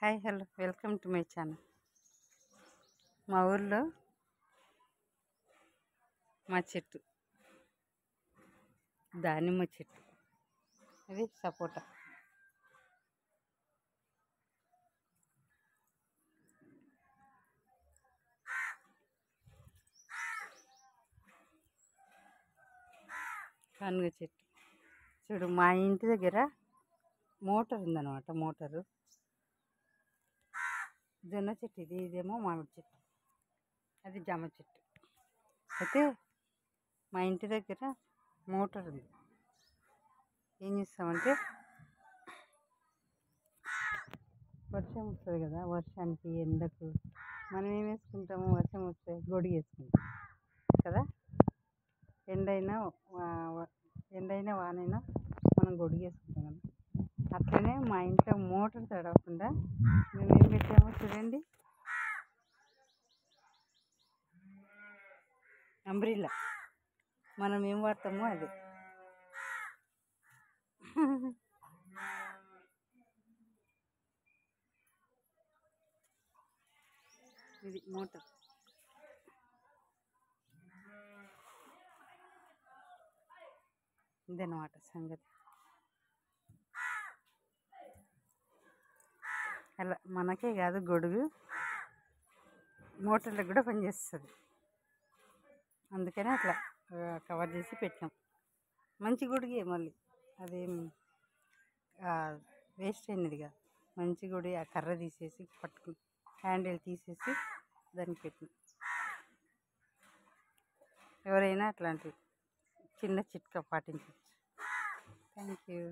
Hi hello welcome to my channel. మా ఊర్లో మా చెట్టు దానిమ్మ చెట్టు, అది సపోటా. కనుగ చెట్టు చూడు, మా ఇంటి దగ్గర మోటార్ ఉందన్నమాట. మోటారు జొన్న చెట్టు, ఇదేమో మామిడి చెట్టు, అది జామ చెట్టు. అయితే మా ఇంటి దగ్గర మోటార్ ఉంది. ఏం చేస్తామంటే వర్షం వస్తుంది కదా, వర్షానికి ఎండకు మనం ఏం వేసుకుంటాము, వర్షం వస్తే గొడుగు వేసుకుంటాం కదా. ఎండైనా వానైనా మనం గొడుగు వేసుకుంటాం కదా. అట్లనే మా ఇంట్లో మోటార్ తడవకుండా మేము ఏం పెట్టామో చూడండి, అంబ్రిల్లా. మనం ఏం వాడతామో అది. ఇది మోటార్. ఇదన్నమాట సంగతి. అలా మనకే కాదు, గొడుగు మోటార్లకు కూడా పనిచేస్తుంది. అందుకనే అట్లా కవర్ చేసి పెట్టినాం. మంచి గొడుగే, మళ్ళీ అదేం వేస్ట్ అయినది కాదు. మంచి గొడుగు. ఆ కర్ర తీసేసి పట్టుకుని హ్యాండిల్ తీసేసి దానికి పెట్టినాం. ఎవరైనా అట్లాంటి చిన్న చిట్కా పాటించవచ్చు. Thank you.